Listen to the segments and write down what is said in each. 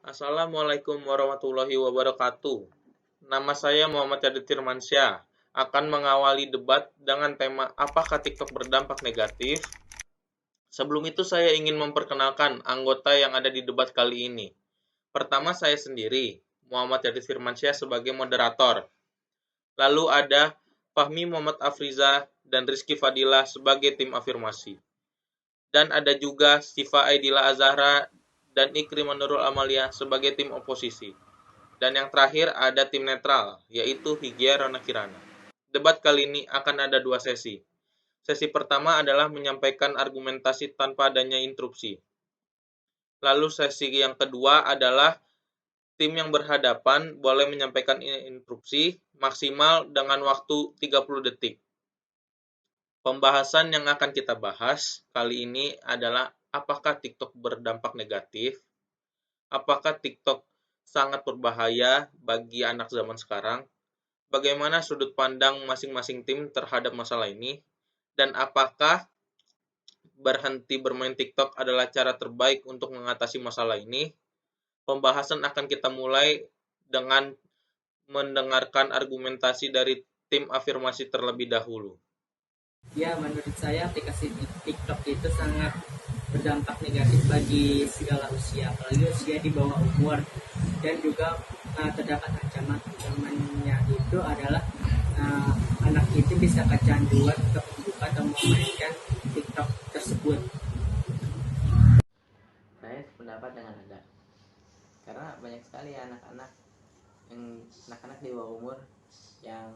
Assalamualaikum warahmatullahi wabarakatuh. Nama saya Muhammad Yadid Firmansyah. Akan mengawali debat dengan tema apakah TikTok berdampak negatif? Sebelum itu saya ingin memperkenalkan anggota yang ada di debat kali ini. Pertama saya sendiri, Muhammad Yadid Firmansyah sebagai moderator. Lalu ada Fahmi Muhammad Afriza dan Rizky Fadilah sebagai tim afirmasi. Dan ada juga Sifa Aidila Azahra dan Ikrimah Nurul Amalia sebagai tim oposisi. Dan yang terakhir ada tim netral, yaitu Higea Rona Kirana. Debat kali ini akan ada dua sesi. Sesi pertama adalah menyampaikan argumentasi tanpa adanya interupsi. Lalu sesi yang kedua adalah tim yang berhadapan boleh menyampaikan interupsi maksimal dengan waktu 30 detik. Pembahasan yang akan kita bahas kali ini adalah apakah TikTok berdampak negatif, apakah TikTok sangat berbahaya bagi anak zaman sekarang, bagaimana sudut pandang masing-masing tim terhadap masalah ini, dan apakah berhenti bermain TikTok adalah cara terbaik untuk mengatasi masalah ini. Pembahasan akan kita mulai dengan mendengarkan argumentasi dari tim afirmasi terlebih dahulu. Ya, menurut saya aplikasi TikTok itu sangat berdampak negatif bagi segala usia, apalagi usia di bawah umur. Dan juga terdapat ancamannya itu adalah anak itu bisa kecanduan untuk membuka atau memainkan TikTok tersebut. Saya sependapat dengan Anda, karena banyak sekali anak-anak di bawah umur yang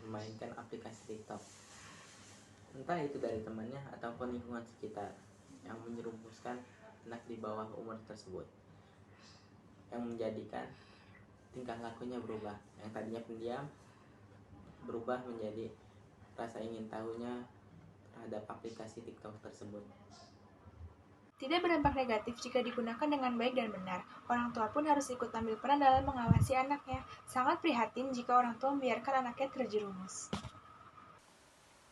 memainkan aplikasi TikTok, entah itu dari temannya ataupun lingkungan sekitar, yang menyerumuskan anak di bawah umur tersebut, yang menjadikan tingkah lakunya berubah, yang tadinya pendiam berubah menjadi rasa ingin tahunya terhadap aplikasi TikTok tersebut. Tidak berdampak negatif jika digunakan dengan baik dan benar. Orang tua pun harus ikut ambil peran dalam mengawasi anaknya. Sangat prihatin jika orang tua membiarkan anaknya terjerumus.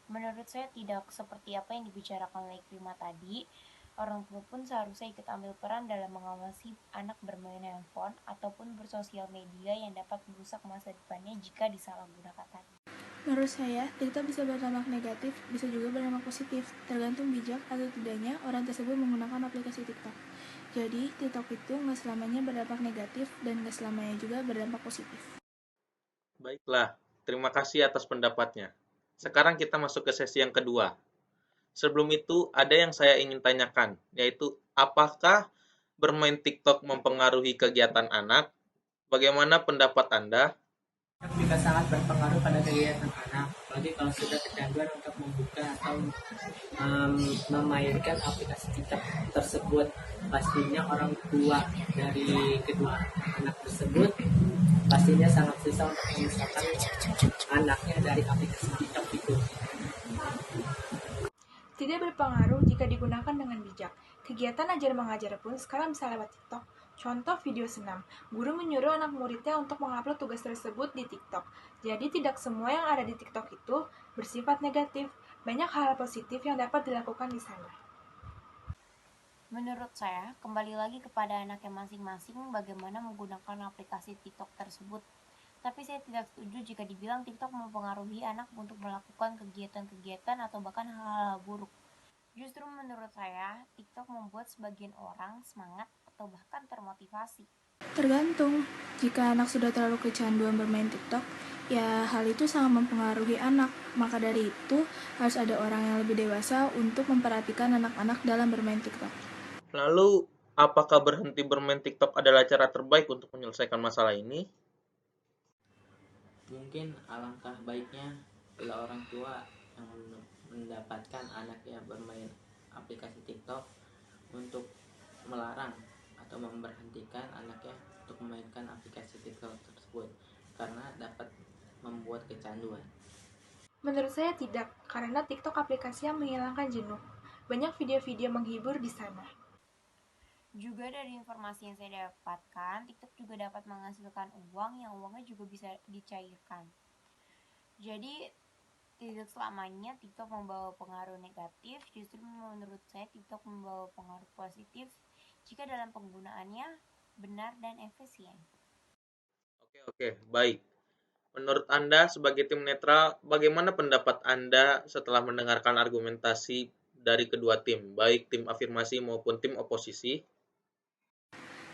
Menurut saya tidak seperti apa yang dibicarakan oleh Prima tadi. Orang tua pun seharusnya ikut ambil peran dalam mengawasi anak bermain handphone ataupun bersosial media yang dapat merusak masa depannya jika disalahgunakan tadi. Menurut saya, TikTok bisa berdampak negatif, bisa juga berdampak positif, tergantung bijak atau tidaknya orang tersebut menggunakan aplikasi TikTok. Jadi, TikTok itu nggak selamanya berdampak negatif dan nggak selamanya juga berdampak positif. Baiklah, terima kasih atas pendapatnya. Sekarang kita masuk ke sesi yang kedua. Sebelum itu, ada yang saya ingin tanyakan, yaitu apakah bermain TikTok mempengaruhi kegiatan anak? Bagaimana pendapat Anda? Jika sangat berpengaruh pada kegiatan anak, apalagi kalau sudah kecanduan untuk membuka atau memainkan aplikasi TikTok tersebut. Pastinya orang tua dari kedua anak tersebut pastinya sangat susah untuk memisahkan anaknya dari aplikasi TikTok itu. Tidak berpengaruh jika digunakan dengan bijak. Kegiatan ajar mengajar pun sekarang bisa lewat TikTok. Contoh video senam. Guru menyuruh anak muridnya untuk mengupload tugas tersebut di TikTok. Jadi tidak semua yang ada di TikTok itu bersifat negatif. Banyak hal positif yang dapat dilakukan di sana. Menurut saya, kembali lagi kepada anaknya masing-masing bagaimana menggunakan aplikasi TikTok tersebut. Tapi saya tidak setuju jika dibilang TikTok mempengaruhi anak untuk melakukan kegiatan-kegiatan atau bahkan hal-hal buruk. Justru menurut saya, TikTok membuat sebagian orang semangat atau bahkan termotivasi. Tergantung, jika anak sudah terlalu kecanduan bermain TikTok, ya hal itu sangat mempengaruhi anak. Maka dari itu, harus ada orang yang lebih dewasa untuk memperhatikan anak-anak dalam bermain TikTok. Lalu, apakah berhenti bermain TikTok adalah cara terbaik untuk menyelesaikan masalah ini? Mungkin alangkah baiknya bila orang tua yang mendapatkan anaknya bermain aplikasi TikTok untuk melarang atau memberhentikan anaknya untuk memainkan aplikasi TikTok tersebut, karena dapat membuat kecanduan. Menurut saya tidak, karena TikTok aplikasi yang menghilangkan jenuh. Banyak video-video menghibur di sana. Juga dari informasi yang saya dapatkan, TikTok juga dapat menghasilkan uang yang uangnya juga bisa dicairkan. Jadi tidak selamanya TikTok membawa pengaruh negatif, justru menurut saya TikTok membawa pengaruh positif jika dalam penggunaannya benar, dan efisien. Oke, baik. Menurut Anda sebagai tim netral, bagaimana pendapat Anda setelah mendengarkan argumentasi dari kedua tim, baik tim afirmasi maupun tim oposisi?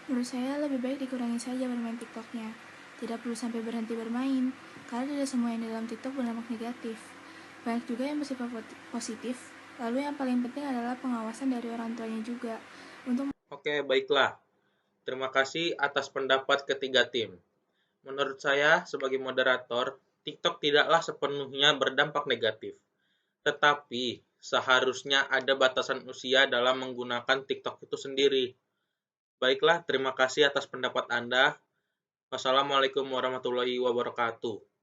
Menurut saya lebih baik dikurangi saja bermain TikToknya. Tidak perlu sampai berhenti bermain, karena tidak semua yang di dalam TikTok berdampak negatif. Banyak juga yang bersifat positif, lalu yang paling penting adalah pengawasan dari orang tuanya juga. Oke, baiklah. Terima kasih atas pendapat ketiga tim. Menurut saya, sebagai moderator, TikTok tidaklah sepenuhnya berdampak negatif. Tetapi, seharusnya ada batasan usia dalam menggunakan TikTok itu sendiri. Baiklah, terima kasih atas pendapat Anda. Wassalamualaikum warahmatullahi wabarakatuh.